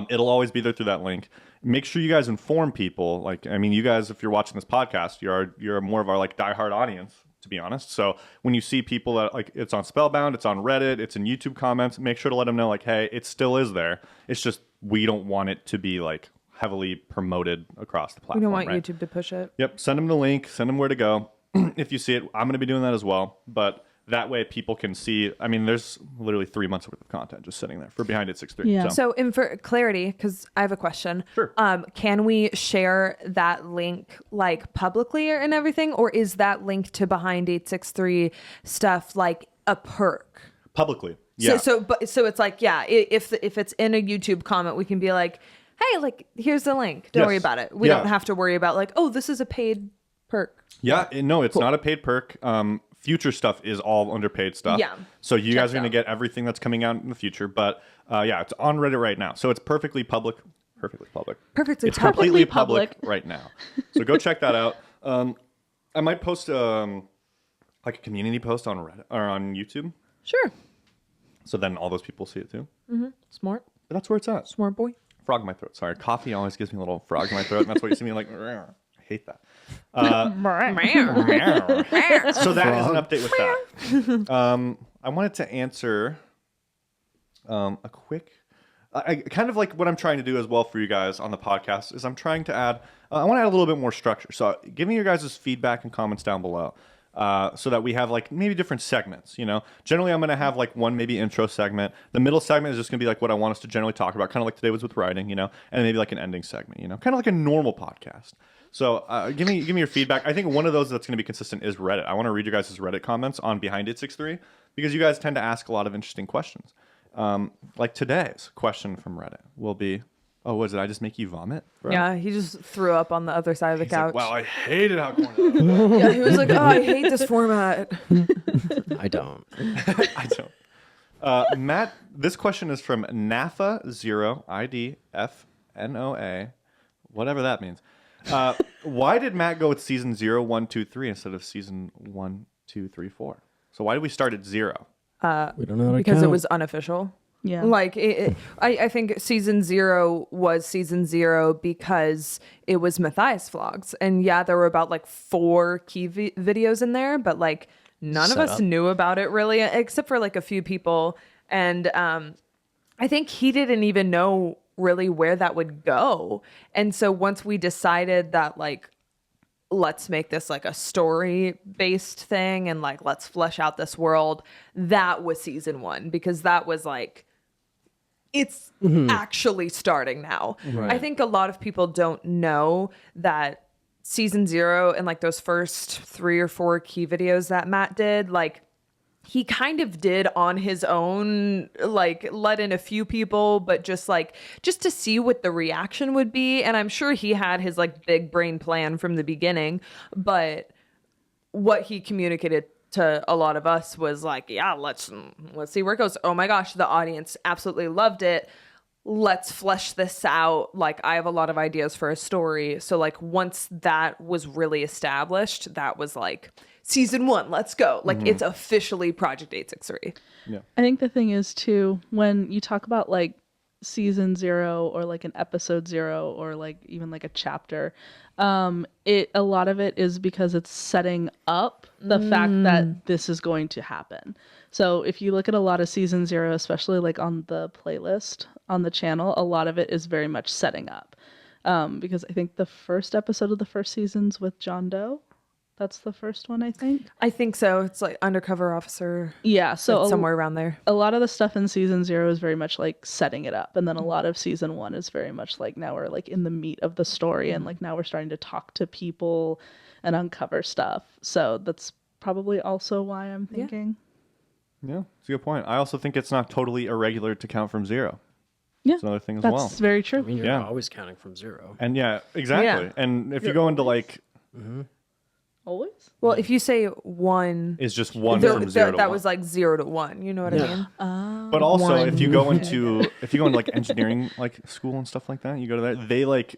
It'll always be there through that link. Make sure you guys inform people. Like, I mean, you guys, if you're watching this podcast, you're more of our like diehard audience, to be honest. So when you see people that like it's on Spellbound, it's on Reddit, it's in YouTube comments, make sure to let them know like, hey, it still is there. It's just we don't want it to be like heavily promoted across the platform. We don't want right? YouTube to push it. Yep. Send them the link. Send them where to go. If you see it, I'm going to be doing that as well. But that way people can see. I mean, there's literally 3 months worth of content just sitting there for behind 863. Yeah. So, and for clarity, because I have a question. Sure. Can we share that link like publicly and everything, or is that link to behind 863 stuff like a perk? Publicly. Yeah. So it's like, yeah, if it's in a YouTube comment, we can be like, hey, like here's the link. Don't Yes. worry about it. We Yeah. don't have to worry about like, oh, this is a paid perk. Yeah, no, it's not a paid perk. Future stuff is all underpaid stuff. Yeah. So you guys are going to out. get everything that's coming out in the future. But yeah, it's on Reddit right now. So it's perfectly public. Perfectly public. Perfectly It's public. completely Publicly public right now. So go check that out. I might post like a community post on Reddit or on YouTube. Sure. So then all those people see it too. Smart. But that's where it's at. Smart boy. Frog in my throat. Sorry. Coffee always gives me a little frog in my throat. And that's why you see me like, I hate that. So that is an update with that. I wanted to answer a quick, I kind of like what I'm trying to do as well for you guys on the podcast is I'm trying to add, I want to add a little bit more structure. So give me your guys' feedback and comments down below. So that we have like maybe different segments, you know. Generally, I'm going to have like one maybe intro segment. The middle segment is just going to be like what I want us to generally talk about, kind of like today was with writing, you know, and maybe like an ending segment, you know, kind of like a normal podcast. So give me your feedback. I think one of those that's going to be consistent is Reddit. I want to read your guys' Reddit comments on Behind It 63 because you guys tend to ask a lot of interesting questions. Like today's question from Reddit will be, oh, was it I just make you vomit? Bro? Yeah, he just threw up on the other side of the He's couch. like, wow, I hated how corny. Yeah, he was like, oh, I hate this format. I don't. I don't. Matt, this question is from NAFA0 IDFNOA, whatever that means. Why did Matt go with season 0, 1, 2, 3 instead of season 1, 2, 3, 4? So why did we start at 0? We don't know how to Because count. it was unofficial. Yeah. Like, I think season 0 was season 0 because it was Matthias vlogs. And yeah, there were about like 4 key videos in there, but like none of us knew about it really, except for like a few people. And I think he didn't even know really where that would go. And so once we decided that like, let's make this like a story based thing and like let's flesh out this world, that was season 1 because that was like it's actually starting now. Right. I think a lot of people don't know that season 0 and like those first 3 or 4 key videos that Matt did, like he kind of did on his own, like let in a few people, but just to see what the reaction would be. And I'm sure he had his like big brain plan from the beginning, but what he communicated to a lot of us was like, yeah, let's see where it goes. Oh my gosh, the audience absolutely loved it. Let's flesh this out. Like I have a lot of ideas for a story. So like once that was really established, that was like season 1, let's go. Like it's officially Project 863. Yeah. I think the thing is too, when you talk about like season 0 or like an episode 0 or like even like a chapter, a lot of it is because it's setting up the fact that this is going to happen. So if you look at a lot of season 0, especially like on the playlist on the channel, a lot of it is very much setting up. Because I think the first episode of the first season's with John Doe. That's the first one, I think. I think so. It's like undercover officer. Yeah, so It's somewhere around there. a lot of the stuff in season 0 is very much like setting it up, and then a lot of season 1 is very much like now we're like in the meat of the story, and like now we're starting to talk to people and uncover stuff. So that's probably also why I'm thinking. Yeah, it's a good point. I also think it's not totally irregular to count from 0. Yeah, It's another thing as that's well. very true. I mean, you're Yeah. always counting from 0. And yeah, exactly. Yeah. And if you go into like, Always. Well, if you say 1, it's just 1 there- from 0 to that 1. was like 0 to 1. You know what I Yeah. mean? But also, 1. if you go into like engineering like school and stuff like that, you go to that. They like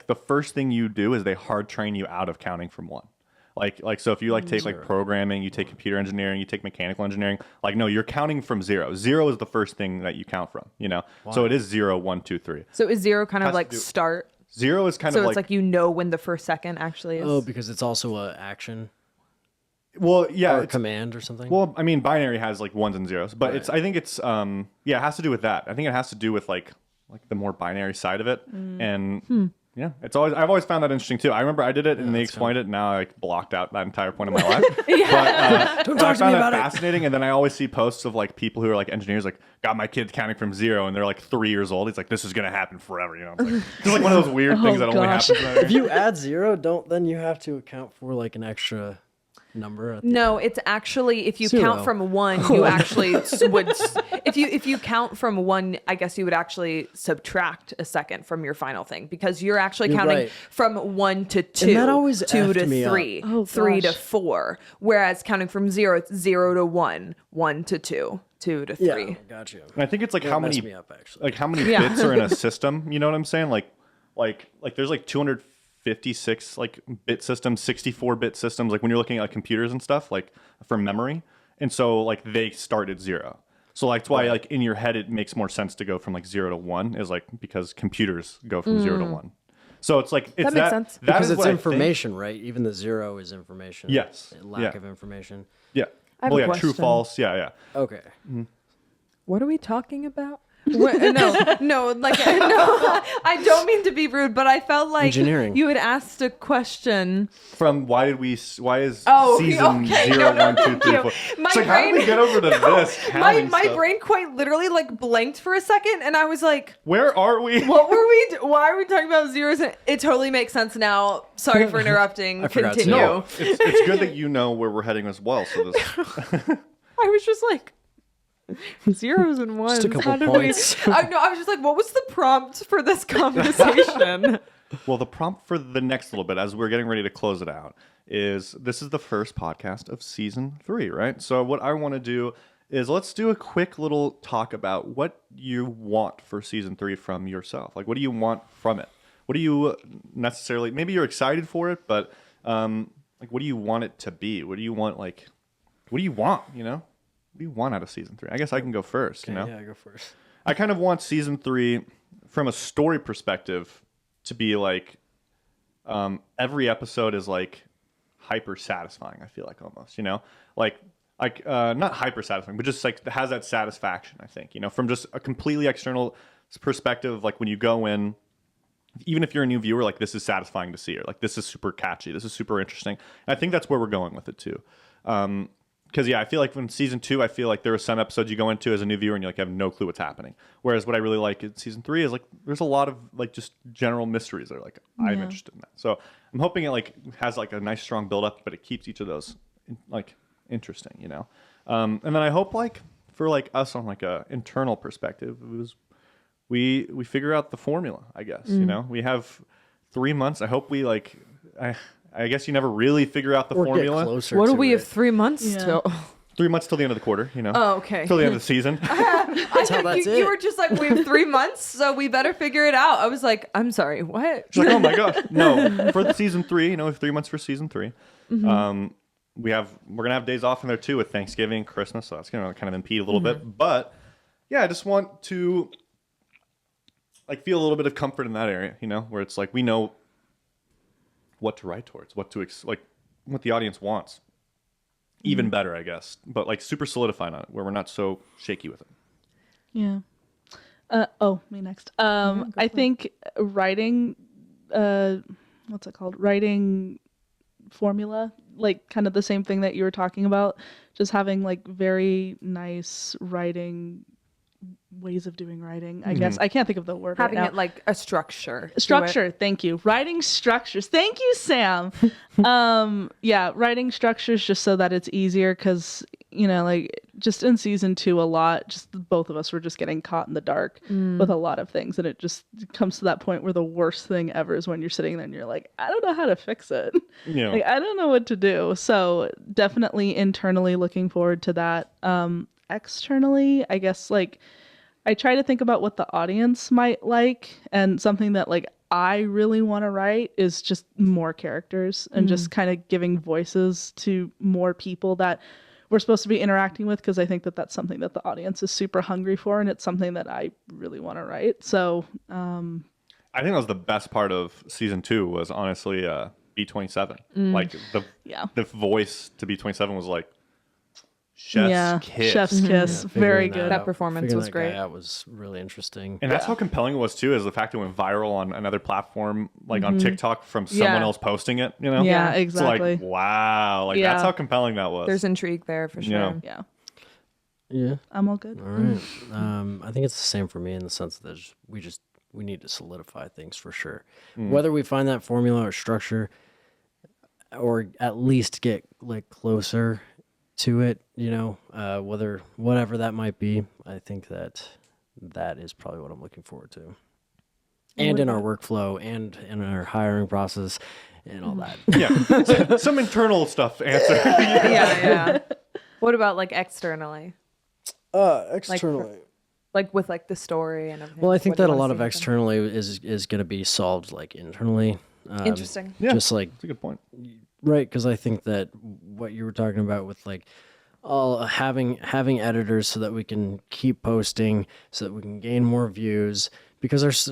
the first thing you do is they hard train you out of counting from 1. Like so if you like take like programming, you take computer engineering, you take mechanical engineering, like no, you're counting from 0. 0 is the first thing that you count from, you know. So it is 0, 1, 2, 3. So is 0 kind Has of to like do- start? 0 is kind So of it's like you know when the first second actually is. Oh, because it's also a action well, yeah, or it's, command or something. well, I mean, binary has like 1s and 0s, but it's I think it's yeah, it has to do with that. I think it has to do with like the more binary side of it, and yeah, I've always found that interesting too. I remember I did it and they explained it, and now I like blocked out that entire point of my life. But Don't I talk to found me that about it. fascinating, and then I always see posts of like people who are like engineers, like got my kids counting from 0, and they're like 3 years old. He's like, this is gonna happen forever, you know? It's like, it's like one of those weird things that only gosh. happens. If you add 0, then you have to account for like an extra number. At the No, it's actually if you 0. count from 1, you actually would. If you count from 1, I guess you would actually subtract a second from your final thing because you're actually You're counting right. from 1 to 2, that always 2 to effed me up. 3, Oh, 3 to gosh. 4. Whereas counting from 0, it's 0 to 1, 1 to 2, 2 to 3. Yeah, got you. And I think it's like That how messed many me up, actually. like how many Yeah. bits are in a system. You know what I'm saying? Like there's like 256 like bit systems, 64-bit systems. Like when you're looking at computers and stuff, like for memory, and so like they start at 0. So like, that's why like in your head it makes more sense to go from like 0 to 1 is like because computers go from 0 to 1. So it's like it's makes sense. That Because is it's what I think. information, right? Even the 0 is information. Yes. Lack Yeah. of information. Yeah. I have Well, a yeah, true, question. false. Yeah, yeah. Okay. What are we talking about? No, like no, I don't mean to be rude, but I felt like Engineering. you had asked a question. From why is Oh, season okay. 0, No, 1, 2, 3, no. 4? My It's like, how did we brain- get over to this? My counting stuff? brain quite literally like blanked for a second, and I was like, Where are we? "What were we? Why are we talking about zeros?" It totally makes sense now. Sorry for interrupting. I forgot to. Continue. No, it's good that you know where we're heading as well. So this, I was just like zeros and ones. a couple How did points. we? I was just like, what was the prompt for this conversation? well, the prompt for the next little bit, as we're getting ready to close it out, is this is the first podcast of season 3, right? So what I want to do is let's do a quick little talk about what you want for season 3 from yourself. Like, what do you want from it? What do you necessarily? Maybe you're excited for it, but like, what do you want it to be? What do you want? Like, what do you want? You know, what do you want out of season 3? I guess I can go first. You know, Yeah, go first. I kind of want season 3 from a story perspective to be like every episode is like hyper satisfying. I feel like almost, you know, like not hyper satisfying, but just like has that satisfaction. I think, you know, from just a completely external perspective, like when you go in, even if you're a new viewer, like this is satisfying to see, or like this is super catchy, this is super interesting. And I think that's where we're going with it too. Because yeah, I feel like from season 2, I feel like there are some episodes you go into as a new viewer and you like have no clue what's happening. Whereas what I really like in season 3 is like there's a lot of like just general mysteries that are like I'm interested in that. So I'm hoping it like has like a nice strong build up, but it keeps each of those like interesting, you know. And then I hope like for like us on like a internal perspective, it was we figure out the formula. I guess you know we have 3 months. I hope we like I guess you never really figure out the Or formula. get closer What do to we it. have 3 months Yeah. till? 3 months till the end of the quarter, you know. Oh, okay. Till the end of the season. That's how that's you it. were just like, we have 3 months, so we better figure it out. I was like, I'm sorry, what? She's like, oh my gosh. No, for the season 3, you know, 3 months for season 3. We're gonna have days off in there too with Thanksgiving, Christmas, so that's gonna kind of impede a little bit. But yeah, I just want to like feel a little bit of comfort in that area, you know, where it's like we know what to write towards, what to like what the audience wants. Even better, I guess. But like super solidified on it, where we're not so shaky with it. Yeah. Me next. I think writing, what's it called? Writing formula, like kind of the same thing that you were talking about, just having like very nice writing ways of doing writing. I guess I can't think of the word Having right now. it like a structure. to it. Structure, thank you. Writing structures. Thank you, Sam. Yeah, writing structures just so that it's easier because, you know, like just in season 2 a lot, just both of us were just getting caught in the dark with a lot of things. And it just comes to that point where the worst thing ever is when you're sitting there and you're like, I don't know how to fix it. You know. Like, I don't know what to do. So definitely internally looking forward to that. Externally, I guess like I try to think about what the audience might like, and something that like I really want to write is just more characters and just kind of giving voices to more people that we're supposed to be interacting with, because I think that that's something that the audience is super hungry for, and it's something that I really want to write. So I think that was the best part of season 2 was honestly B27. Like the voice to B27 was like chef's kiss. chef's kiss, very good. That performance Figuring was that great. guy out was really interesting. And that's how compelling it was too, is the fact it went viral on another platform, like on TikTok from someone Yeah. else posting it, you know? Yeah, It's exactly. like, wow. Like Yeah. that's how compelling that was. There's intrigue there for sure. Yeah. Yeah, Yeah. I'm all good. All right. I think it's the same for me in the sense that we need to solidify things for sure. Whether we find that formula or structure, or at least get like closer to it, you know, whatever that might be, I think that is probably what I'm looking forward to. And in our workflow and in our hiring process and all that. Yeah. Some internal stuff answer. Yeah. What about like externally? Externally. Like with like the story and everything. Well, I think What do you that a wanna lot see of happen? externally is going to be solved like internally. Interesting. Yeah. Just like That's a good point. right, because I think that what you were talking about with like all having editors so that we can keep posting, so that we can gain more views. Because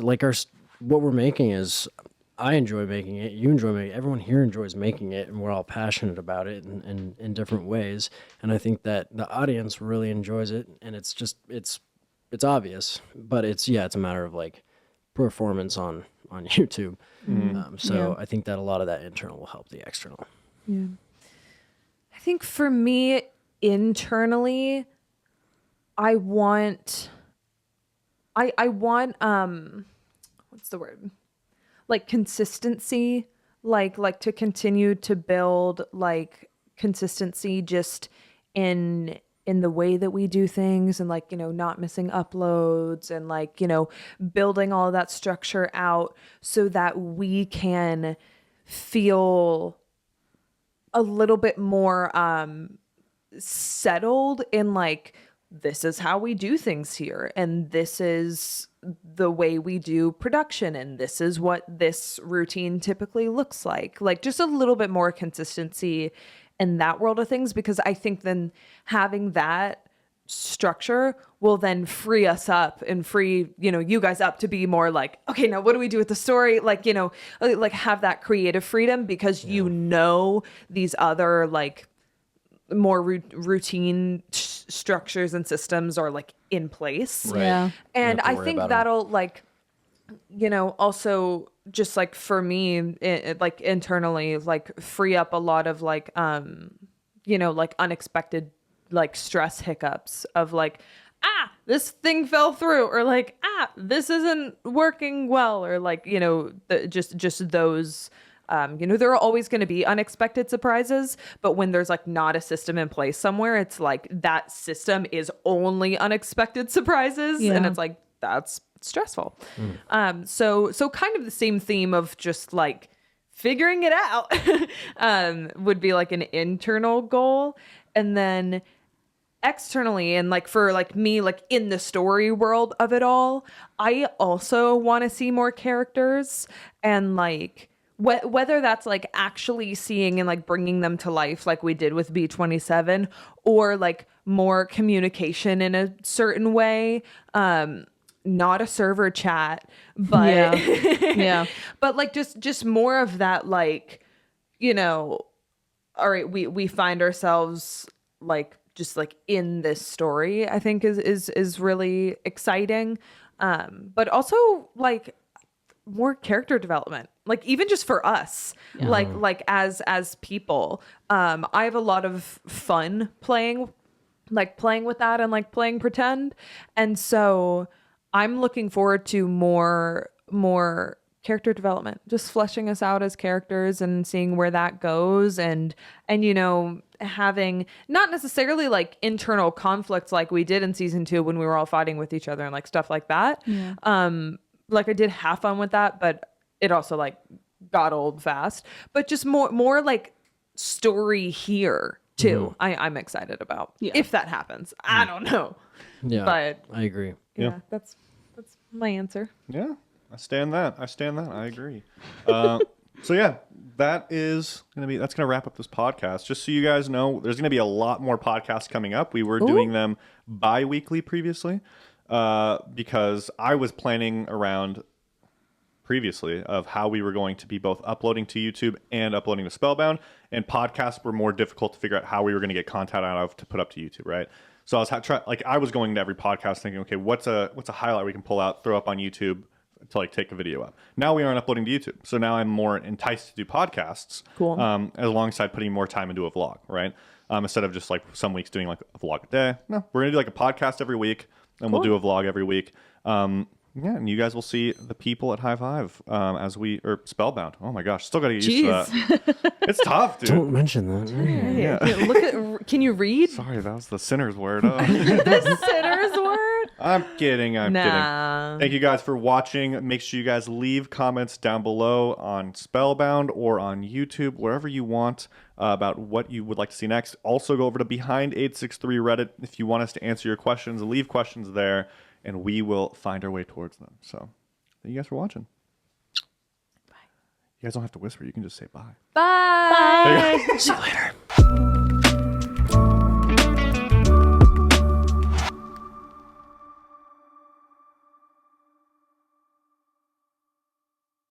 what we're making is, I enjoy making it, you enjoy making it, everyone here enjoys making it, and we're all passionate about it in different ways. And I think that the audience really enjoys it, and it's obvious, but it's a matter of like performance on YouTube. I think that a lot of that internal will help the external. Yeah. I think for me, internally, I want what's the word? Like consistency, like to continue to build like consistency just in the way that we do things, and like, not missing uploads, and like, building all of that structure out so that we can feel a little bit more settled in like, this is how we do things here, and this is the way we do production, and this is what this routine typically looks like just a little bit more consistency in that world of things, because I think then having that structure will then free us up and free, you guys up to be more like, okay, now what do we do with the story? Like, like have that creative freedom, because these other like more routine structures and systems are like in place. Right. Yeah. And I think that'll like, also just like for me, like internally, like free up a lot of like, like unexpected like stress hiccups of like, this thing fell through, or like, this isn't working well, or like, just those. There are always going to be unexpected surprises, but when there's like not a system in place somewhere, it's like that system is only unexpected surprises, and it's like that's stressful. So kind of the same theme of just like figuring it out would be like an internal goal, and then externally, and like for like me, like in the story world of it all, I also want to see more characters, and like whether that's like actually seeing and like bringing them to life like we did with B27, or like more communication in a certain way, not a server chat, but Yeah. but like just more of that, like, all right, we find ourselves like just like in this story, I think is really exciting. But also like more character development, like even just for us, like as people. I have a lot of fun playing with that, and like playing pretend, and so I'm looking forward to more character development, just fleshing us out as characters and seeing where that goes, and having not necessarily like internal conflicts like we did in season 2 when we were all fighting with each other and like stuff like that. Like I did have fun with that, but it also like got old fast. But just more like story here too. I'm excited about if that happens. I don't know. Yeah, but I agree. yeah, that's my answer. Yeah, I stand that. I agree. So yeah, that's gonna wrap up this podcast. Just so you guys know, there's gonna be a lot more podcasts coming up. We were doing them bi-weekly previously, because I was planning around previously of how we were going to be both uploading to YouTube and uploading to Spellbound, and podcasts were more difficult to figure out how we were going to get content out of to put up to YouTube, right? So I was going to every podcast thinking, okay, what's a highlight we can pull out, throw up on YouTube to like take a video up. Now we aren't uploading to YouTube, so now I'm more enticed to do podcasts. Cool. Alongside putting more time into a vlog, right? Instead of just like some weeks doing like a vlog a day. No, we're gonna do like a podcast every week, and we'll do a vlog every week. Yeah, and you guys will see the people at High Five or Spellbound. Oh my gosh, still got to get used to that. It's tough, dude. Don't mention that. Yeah. Look at. Can you read? Sorry, that was the sinner's word. The sinner's word. I'm kidding. I'm kidding. Nah. Thank you guys for watching. Make sure you guys leave comments down below on Spellbound or on YouTube, wherever you want, about what you would like to see next. Also, go over to Behind 863 Reddit if you want us to answer your questions. Leave questions there, and we will find our way towards them. So, thank you guys for watching. Bye. You guys don't have to whisper. You can just say bye. Bye. See you later.